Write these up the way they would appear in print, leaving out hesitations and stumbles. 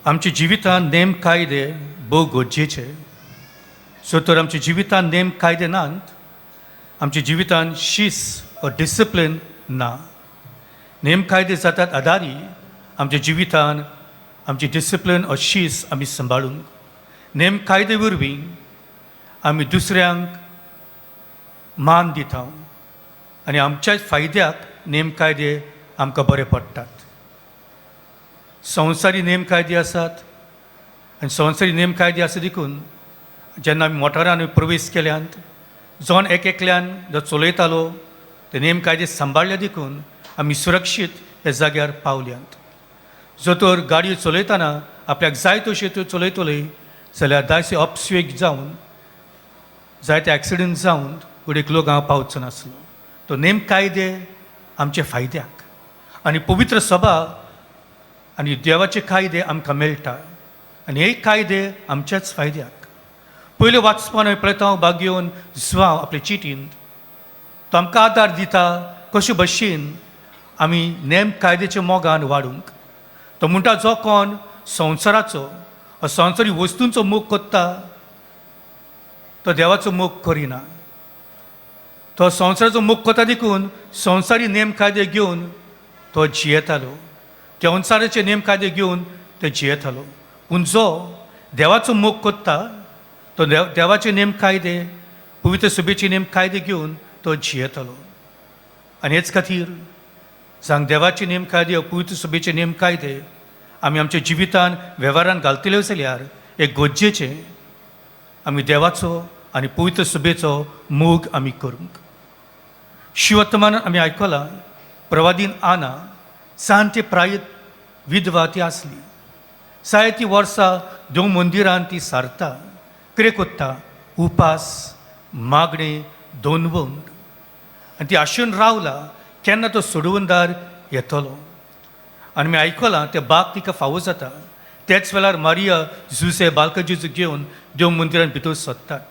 आमच्या जिवितांत नेम कायदे भोव गरजेचे. सो तर आमच्या जिवितांत नेम कायदे नात, आमच्या जिवितांत शिस्त वा डिसिप्लीन ना. नेम कायदे जातात आदारी आमच्या जिवितांत आमची डिसिप्लीन वा शिस्त आमी सांबाळूंक. नेम कायदे वरवीं आमी दुसऱ्यांक मान दिता आनी आमच्याच फायद्याक नेम कायदे आमकां बरे पडटात. संवसारी नेम कायदे आसात आनी संवसारी नेम कायदे आसा देखून जेन्ना आमी मोटारान प्रवेश केल्यांत जोन एकल्यान जो चलयतालो ते नेम कायदे सांबाळ्ळे देखून आमी सुरक्षीत ह्या जाग्यार पावल्यांत. जो तर गाडयो चलयतना आपल्याक जाय तश्यो त्यो चलयतले जाल्यार जायते अपस्वेग जावन जायते एक्सिडेंट जावन उडीक लोक हांगा पावचो नासलो. तो नेम कायदे आमचे फायद्याक आनी पवित्र सभा आनी देवाचे कायदे आमकां मेळटा आनी हे कायदे आमच्याच फायद्याक. पयले वाचपान हांवें पळयता भाग घेवन जुवांव आपले चिटींत तो आमकां आदार दिता कशे भशेन आमी नेम कायद्याच्या मोगान वाडूंक. तो म्हणटा जो कोण संवसाराचो संवसारी वस्तूंचो मोग कोत्ता तो देवाचो मोग करिना. तो संवसाराचो मोग कोता देखून संवसारी नेम कायदे घेवन तो जियेतालो, त्या संवसाराचे नेम कायदे घेवन तो जियेतालो. पूण जो देवाचो मोग कोत्ता तो देवाचे नेम कायदे पवित्र सभेचे नेम कायदे घेवन तो जियेतालो. आनी हेच खातीर सांग देवाचे नेम कायदे पवित्र सभेचे नेम कायदे आमी आमच्या जिवितान वेव्हारान घालतले जाल्यार एक गरजेचे आमी देवाचो आनी पवित्र सभेचो मोग आमी करूंक. शिवर्तमानान आमी आयकलां प्रवादीन आना जाणटे प्रायत विधवा ती आसली. जायती वर्सां देव मंदिरान ती सारता, कितें कोत्ता, उपास मागणे दोनवंड आनी ती आशेन रावला केन्ना तो सोडवंदार येतलो. आनी मी आयकलां ते बाग तिका फावो जाता. तेच वेळार मारिया जुसे बालका जेजूक घेवन देव मंदिरान भितर सरतात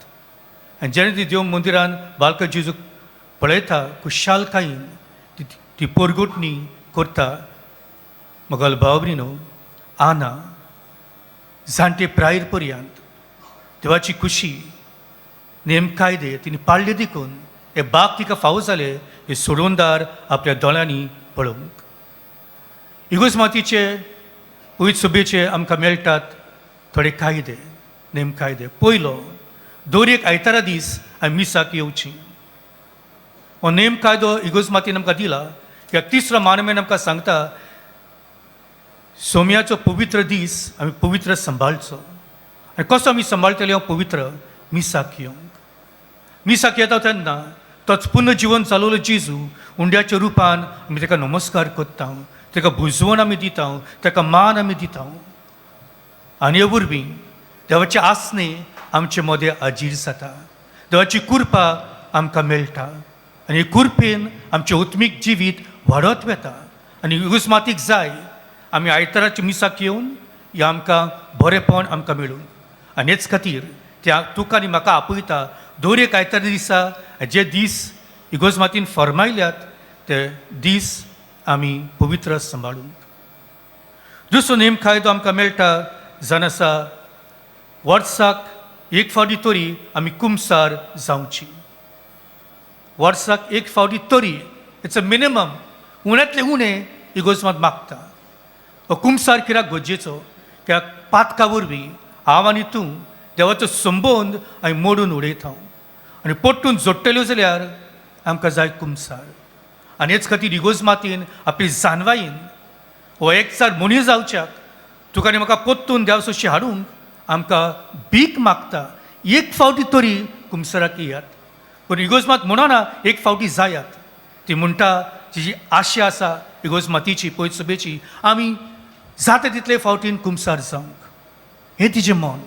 आनी जेन्ना ती देव मंदिरान बालका जेजूक पळयता खुशालकायेन ती परगोटणी करता. म्हगेल भाव भयणो, आना जाणटे प्रायर पर्यंत देवाची खुशी नेम कायदे तिने पाळले देखून हे बाग तिका फावो जाले हे सोडवंदार आपल्या दोळ्यांनी पळोवंक. इगोज मातीचे पवित्र सभेचे आमकां मेळटात थोडे कायदे नेम कायदे. पयलो दर एक आयतारा दीस आमी मिसाक येवची. हो नेम कायदो इगोज मातीन आमकां दिला. कित्याक तिसरो मानमेन आमकां सांगता सोम्याचो पवित्र दीस आमी पवित्र सांबाळचो. आनी कसो आमी सांबाळटले हो पवित्र मिसाक येवंक. मिसाक येता तेन्ना तोच पुर्ण जिवन चालवलो जेजू उंड्याच्या रुपान आमी ताका नमस्कार करता, ताका बुजवण आमी दिता, ताका मान आमी दिता. आनी हे वरवीं देवाचे आसने आमचे मदें हाजीर जाता. देवाची कृपा आमकां मेळटा आनी कृपेन आमचें आत्मीक जिवीत वाडत वता. आनी इगूज मातीक जाय आमी आयताराच्या मिसाक येवन हें आमकां बरेंपण आमकां मेळूं. आनी हेच खातीर त्या तुका आनी म्हाका आपयता दर एक आयतार दिसा जे दीस इगोज मातीन फरमायल्यात ते दीस आमी पवित्र सांबाळूंक. दुसरो नेम कायदो आमकां मेळटा जावन आसा वर्साक एक फावटी तरी आमी कुमसार जावची. वर्साक एक फावटी तरी इट्स अ मिनिमम उण्यांतले उणें इगोज मात मागता. हो कुमसार कित्याक गरजेचो? कित्याक पातका वरवीं हांव आनी तूं देवाचो संबंद आमी मोडून उडयता आनी पट्टून जोडटल्यो जाल्यार आमकां जाय कुमसार. आनी हेच खातीर इगोज मातीन आपली जानवायेन हो एकचार मनीस जावच्याक तुका आनी म्हाका पोत्तून देवाचोशी हाडूंक आमकां भीक मागता एक फावटी तरी कुमसाराक येयात. पूण इगोज मात म्हणना एक फावटी जायात. ती म्हणटा तिची आशा आसा इगोज मातीची पवित्र सभेची आमी जाता तितले फावटीन कुमसार जावंक. हें तिचें मन.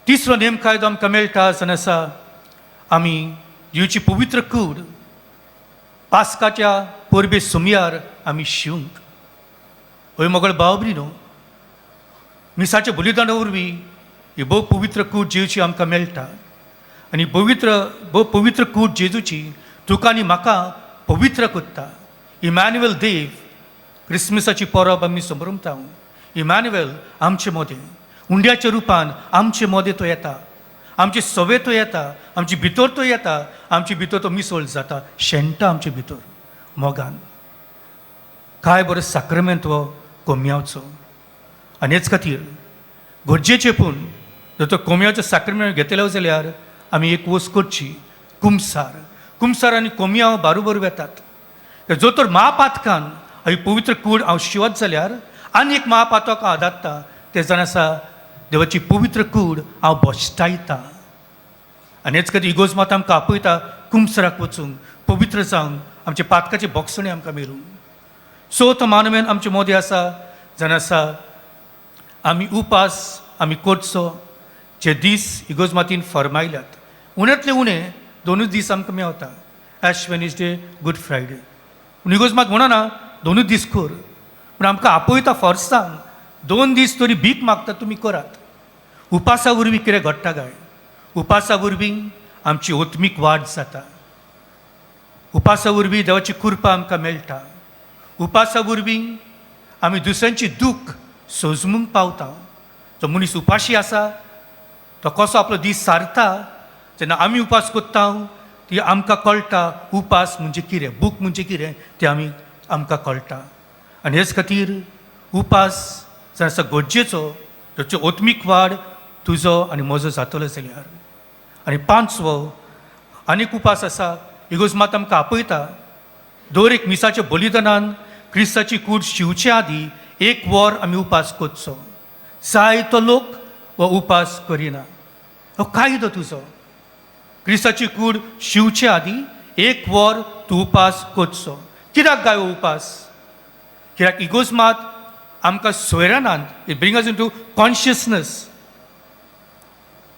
तिसरो नेम कायदो आमकां मेळटा जावन आसा आमी येवची पवित्र कूड पास्काच्या परबे सुमयार आमी शिवंक. हय मोगळ भाव भयणो, मिसाच्या बलिदाना वरवीं ही भोव पवित्र कूड जेवची आमकां मेळटा आनी भोव पवित्र कूड जेजूची तुका आनी म्हाका पवित्र कोत्ता. इमॅन्युएल देव क्रिस्मसाची परब आमी संभ्रमता. इमॅन्युएल आमचे मोदे, उंड्याच्या रुपान आमचे मोदे तो येता, आमचे सवे तो येता, आमची भितर तो येता, आमची भितर तो मिसळ जाता, शेंटा आमचे भितर मोगान. काय बरो साक्रमेंत हो कोमयावचो. आनी हेच खातीर गरजेचें पूण जर तो कोमयाचो साक्रमेंत घेतलो जाल्यार आमी एक वस्त करची, कुमसार आनी कोमयाव बारोबर वेतात. जो तर महापातकान ही पवित्र कूड हांव शिवत जाल्यार आनी एक महापातक हांव आदारता, ते जावन आसा देवाची पवित्र कूड हांव बोश्टायता. आनी हेच खातीर इगोज मात आमकां आपयता कुमसराक वचूंक, पवित्र जावन आमचे पातकाची बोगसणी आमकां मेळूंक. सो तो मानवेन आमचे मोदी आसा जावन आसा आमी उपास आमी करचो, जे दीस इगोज मातीन फरमायल्यात. उण्यांतले उणें 2 दीस आमकां Mewat, ash Wednesday, good Friday. पूण इगोज मात म्हणना 2 दीस कर, पूण आमकां आपयता फोर्सान 2 दीस तरी भीक मागता तुमी करात. उपासा वरवीं कितें घडटा काय, उपासा वरवीं आमची ओत्मीक वाड जाता, उपासा वरवीं देवाची कृपा आमकां मेळटा, उपासा वरवीं आमी दुसऱ्यांची दूख सोजमूंक पावता. जो मनीस उपाशी आसा तो कसो आपलो दीस सारता, जेन्ना आमी उपास करता ती आमकां कळटा उपास म्हणजे कितें, भूक म्हणजे कितें तें आमकां कळटा. आनी हेच खातीर उपास जर आसा गरजेचो, ताचो ओत्मीक वाड तुजो आनी म्हजो जातलो जाल्यार. आनी 5वो आनीक उपास आसा, इगोज मात आमकां आपयता दर एक मिसाच्या बलिदानान क्रिस्ताची कूड शिवचे आदीं 1 वर आमी उपास करचो. जायतो लोक हो उपास करिना. हो कायदो तुजो, क्रिस्ताची कूड शिवचे आदीं 1 वर तूं उपास करचो. कित्याक गाय हो उपास? कित्याक इगोज मात आमकां सोयरानान इट ब्रिंग अस इनटू कॉन्शियसनस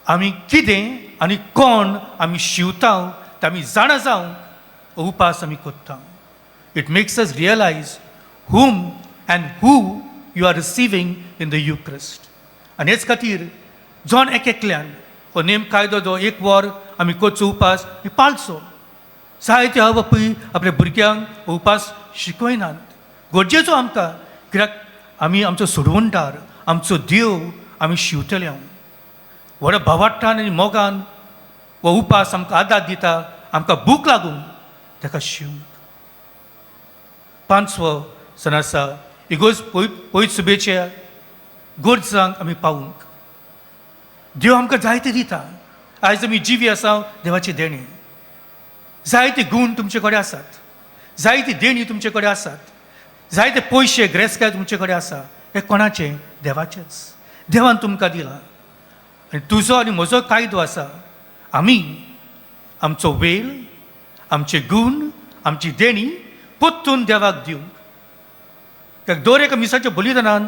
आमी कितें आनी कोण आमी शिवता तें आमी जाणा जावंक हो उपास आमी करता. It makes us realise whom and who you are receiving in the Eucharist. आनी हेच खातीर जोन एकल्यान हो नेम कायदो जो 1 वर आमी करचो उपास ही पाळचो. जायते आवय बापूय आपल्या भुरग्यांक हो उपास शिकयनात. गरजेचो आमकां, कित्याक आमी आमचो सोडवणदार, आमचो देव आमी शिवतले. व्हडा भावार्थान आनी मोगान हो उपास आमकां आदार दिता, आमकां भूक लागूंक ताका शिवंक. 5वो सन आसा इगोज पयत सुबेच्या गरजांक आमी पावूंक. देव आमकां जायते दिता. आयज आमी जिवी आसा देवाची देणी. जायते गूण तुमचे कडेन आसात, जायती देणी तुमचे कडेन आसात, जायते पयशे ग्रेस्काय तुमचे कडेन आसा. हे कोणाचे? देवाचेच. देवान तुमकां दिला. आनी तुजो आनी म्हजो कायदो आसा, आमी आमचो वेळ, आमचे गूण, आमची देणी पोत्तून देवाक दिवंक. कित्याक दर एका मिसाच्या बलिदानान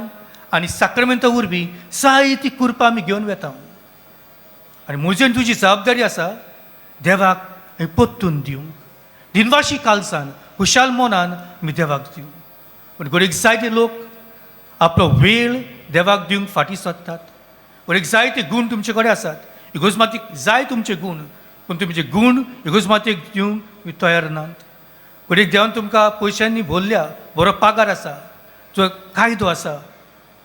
आनी साक्रमेंता वरवीं जायती कृपा आमी घेवन वेता. आनी म्हजी आनी तुजी जबाबदारी आसा देवाक पोत्तून दिवंक. दिनवाशी कालसान खुशाल मोनान आमी देवाक दिवंक. पूण गोडेक जायते लोक आपलो वेळ देवाक दिवंक फाटीं सरतात. गोडेक जायते गूण तुमचे कडेन आसात, इगोज मातीक जाय तुमचे गूण, पूण तुमचे गूण इगोज मातीक दिवंक तयार नात. गोडेक देवान तुमकां पयशांनी भरल्या, बरो पागार आसा, जो कायदो आसा,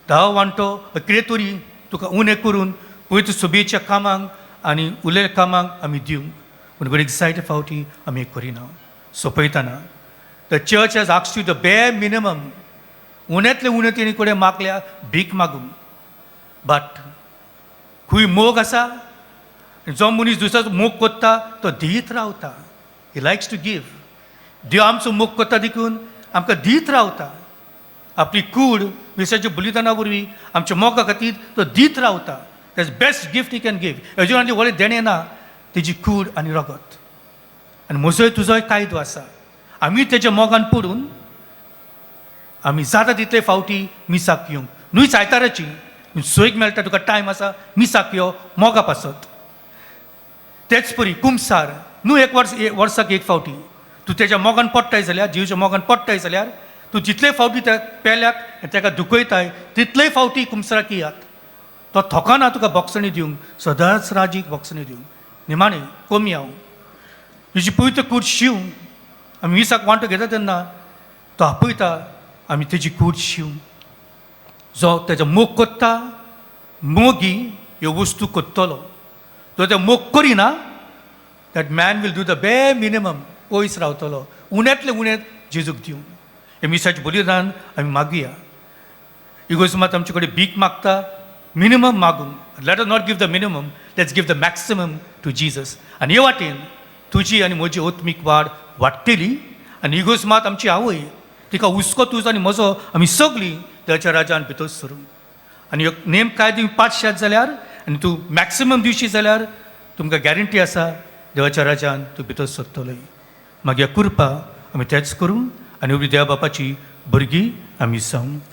10 वांटो कितें तरी तुका उणें करून पयत सुबेच्या कामांक आनी उरलेल्या कामांक आमी दिवंक. पूण गोडेक जायते फावटी आमी हें करिना. सोंपयतना the church has asked you the bare minimum. उण्यांतले उणें तेणी कडेन मागल्या भीक मागूंक. बट खंय मोग आसा, जो मनीस दुसऱ्याचो मोग करता तो दीत रावता. ही लायक्स टू गीव. देव आमचो मोग करता देखून आमकां दीत रावता. आपली कूड विसाच्या बलिदाना वरवीं आमच्या मोगा खातीर तो दीत रावता. That's best gift he can give. हेज्या आनी व्हडलें देणें ना तेजी कूड आनी रगत. आनी म्हजोय तुजोय कायदो आसा. आमी तेज्या मोगान पडून आमी जाता तितले फावटी मिसाक येवंक. न्हूय आयताराची सोयीक मेळटा, तुका टायम आसा मिसाक यो, मोगा पासत. तेच परी कुमसार न्हू 1 वर्साक 1 फावटी तूं तेज्या मोगान पडटाय जाल्यार, जीवच्या मोगान पडटाय जाल्यार तूं जितले फावटी त्या पेल्याक ताका दुखयताय तितलेय फावटी कुमसाराक येयात. तो थोकाना तुका बोगसणी दिवंक, सदांच राजीक बोगसणी दिवंक. निमाणे कोमयाव तुजी पवित्र कूड शिवंक. आमी मिसाक वांटो घेता तेन्ना तो आपयता आमी तेजी कूड शिवंक. जो तेजो मोग कोत्ता मोगी ह्यो वस्तू कोत्तलो जो ते मोग करिना that man will do the bare minimum पयस रावतलो उण्यांतले उणें जेजूक दिवं हे मिसाचें बलिदान आमी मागुया इगोइजमात आमचे कडेन भीक मागता मिनिमम मागूंक let us not give the minimum let's give the maximum to Jesus आनी हे वाटेन तुजी आनी म्हजी ओत्मीक वाड वाडटली आनी इगोइजमात आमची आवय तिका हुस्को तुजो आनी म्हजो आमी सगळीं देवाच्या राजान भितर सरूं आनी ह्यो नेम कायदे पाठ शेत जाल्यार आनी तूं मॅक्सिमम दिवशी जाल्यार तुमकां गॅरंटी आसा देवाच्या राजान तूं भितर सरतलोय मागीर कृपा आमी तेच करूं आनी उबी देवा बापाची भुरगीं आमी जावंक